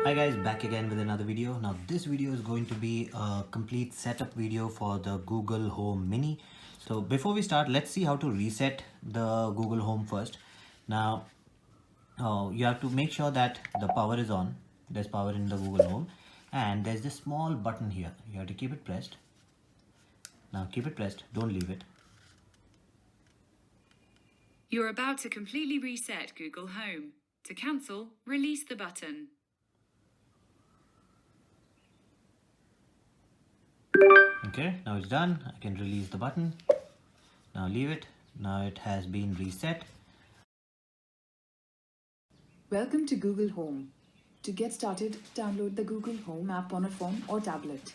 Hi guys, back again with another video. Now this video is going to be a complete setup video for the Google Home Mini. So before we start, let's see how to reset the Google Home first. Now you have to make sure that the power is on. There's power in the Google Home and there's this small button here. You have to keep it pressed. Now keep it pressed, don't leave it. You're about to completely reset Google Home. To cancel, release the button. Okay, now it's done. I can release the button. Now leave it. Now it has been reset. Welcome to Google Home. To get started, download the Google Home app on a phone or tablet.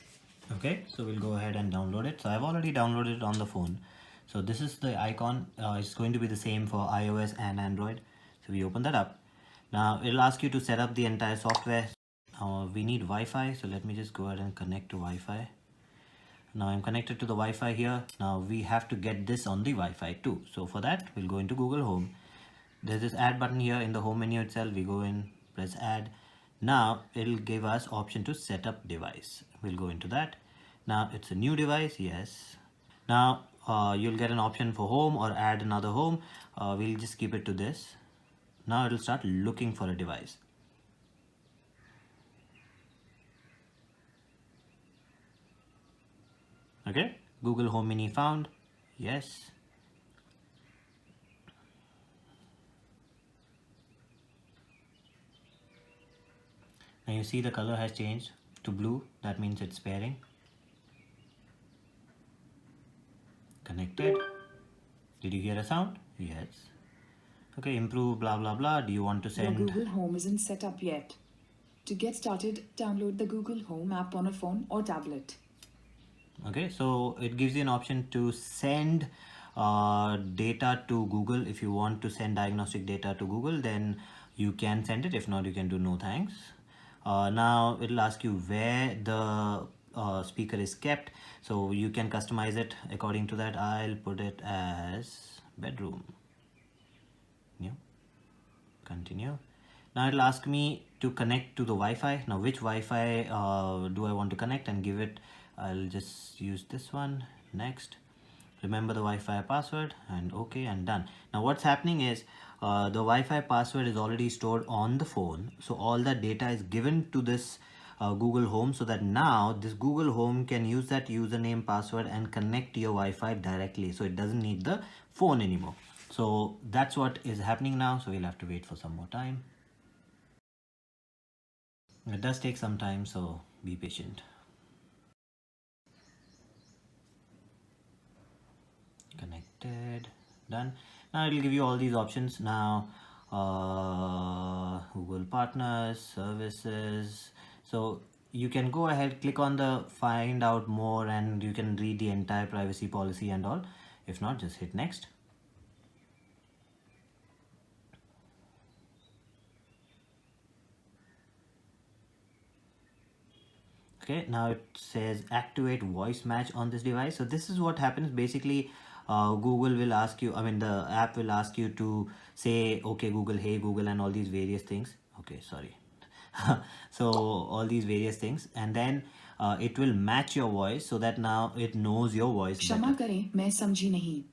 Okay, so we'll go ahead and download it. So I've already downloaded it on the phone. So this is the icon. It's going to be the same for iOS and Android. So we open that up. Now it'll ask you to set up the entire software. We need Wi-Fi. So let me just go ahead and connect to Wi-Fi. Now I'm connected to the Wi-Fi here. Now we have to get this on the Wi-Fi too. So for that, we'll go into Google Home. There's this add button here in the home menu itself. We go in, press add. Now it'll give us option to set up device. We'll go into that. Now it's a new device, yes. Now you'll get an option for home or add another home. We'll just keep it to this. Now it'll start looking for a device. Okay, Google Home Mini found, yes. Now you see the color has changed to blue. That means it's pairing. Connected. Did you hear a sound? Yes. Okay, improve blah blah blah. Do you want to send? Your Google Home isn't set up yet. To get started, download the Google Home app on a phone or tablet. Okay, so it gives you an option to send data to Google. If you want to send diagnostic data to Google, then you can send it. If not, you can do no thanks. Now it'll ask you where the speaker is kept, so you can customize it according to that. I'll put it as bedroom. Yeah. Continue. Now it'll ask me to connect to the Wi-Fi. Now which Wi-Fi do I want to connect and give it? I'll just use this one. Next. Remember the Wi-Fi password and okay and done. Now what's happening is the Wi-Fi password is already stored on the phone. So all that data is given to this Google Home, so that now this Google Home can use that username password and connect to your Wi-Fi directly. So it doesn't need the phone anymore. So that's what is happening now. So we'll have to wait for some more time. It does take some time, so be patient. Connected, done. Now it will give you all these options. Now Google Partners, Services. So you can go ahead, click on the find out more, and you can read the entire privacy policy and all. If not, just hit next. Okay, now it says activate voice match on this device. So this is what happens basically. Google will ask you, the app will ask you to say, okay Google, hey Google, and all these various things. Okay, sorry. So all these various things, and then it will match your voice so that now it knows your voice better. क्षमा करें, मैं समझी नहीं.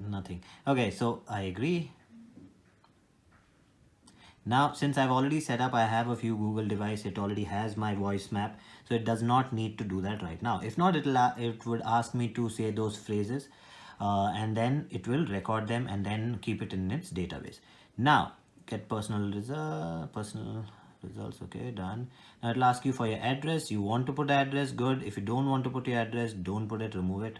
Nothing. Okay, so I agree. Now, since I've already set up, I have a few Google device, it already has my voice map, so it does not need to do that right now. If not, it would ask me to say those phrases, and then it will record them and then keep it in its database. Now, get personal results. Okay, done. Now it'll ask you for your address. You want to put the address, good. If you don't want to put your address, don't put it, remove it.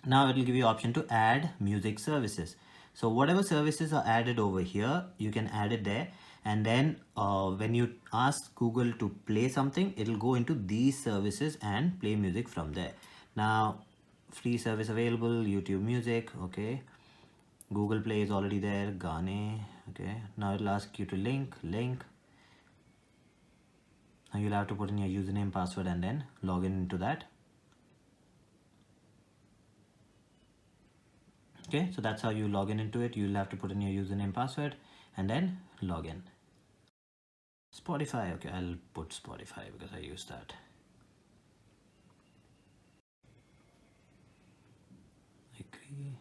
Now it will give you option to add music services. So whatever services are added over here, you can add it there, and then when you ask Google to play something, it will go into these services and play music from there. Now free service available, YouTube Music, okay. Google Play is already there, Gaane, okay. Now it will ask you to link. Now you'll have to put in your username, password, and then log in into that. Okay, so that's how you log in into it. You'll have to put in your username, password, and then log in. Spotify. Okay, I'll put Spotify because I use that. Agree.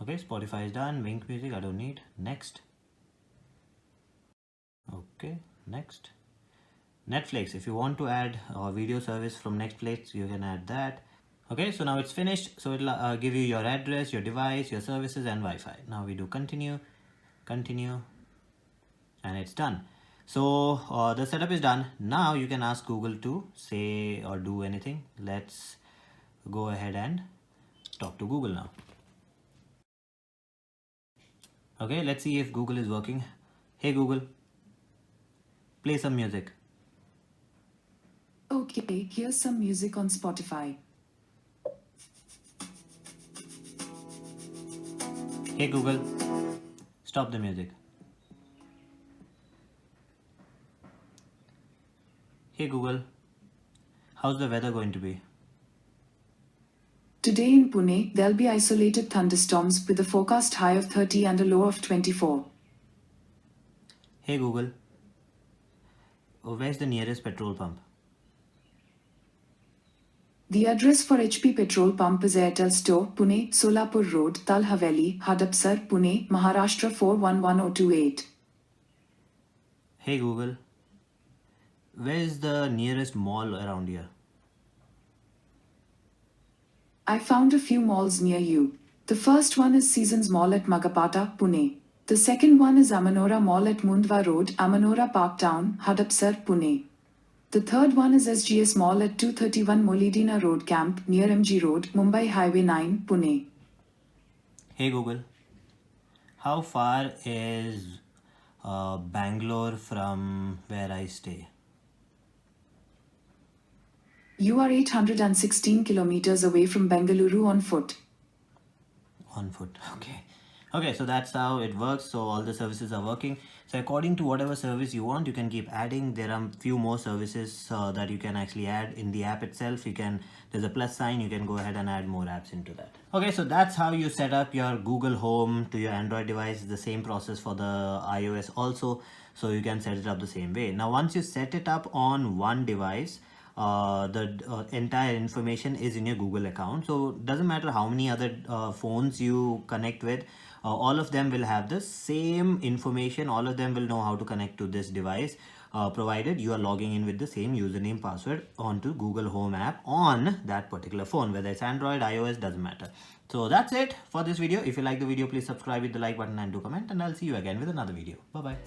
Okay, Spotify is done. Wink music I don't need. Next. Okay, next. Netflix. If you want to add a video service from Netflix, you can add that. Okay, so now it's finished. So it'll give you your address, your device, your services, and Wi-Fi. Now we do continue, continue, and it's done. So the setup is done. Now you can ask Google to say or do anything. Let's go ahead and talk to Google now. Okay, let's see if Google is working. Hey Google, play some music. Okay, here's some music on Spotify. Hey Google, stop the music. Hey Google, how's the weather going to be? Today in Pune, there'll be isolated thunderstorms with a forecast high of 30 and a low of 24. Hey Google, where's the nearest petrol pump? The address for HP petrol pump is Airtel Store, Pune, Solapur Road, Tal Haveli, Hadapsar, Pune, Maharashtra 411028. Hey Google, where's the nearest mall around here? I found a few malls near you. The first one is Seasons Mall at Magapata, Pune. The second one is Amanora Mall at Mundwa Road, Amanora Park Town, Hadapsar, Pune. The third one is SGS Mall at 231 Molidina Road Camp, near MG Road, Mumbai Highway 9, Pune. Hey Google, how far is Bangalore from where I stay? You are 816 kilometers away from Bengaluru on foot. On foot. Okay, so that's how it works. So all the services are working. So according to whatever service you want, you can keep adding. There are few more services that you can actually add in the app itself. There's a plus sign, you can go ahead and add more apps into that. Okay, so that's how you set up your Google Home to your Android device. It's the same process for the iOS also, so you can set it up the same way. Now once you set it up on one device, the entire information is in your Google account. So doesn't matter how many other phones you connect with, all of them will have the same information. All of them will know how to connect to this device, provided you are logging in with the same username password onto Google Home app on that particular phone, whether it's Android, iOS, doesn't matter. So that's it for this video. If you like the video, please subscribe with the like button and do comment, and I'll see you again with another video. Bye bye.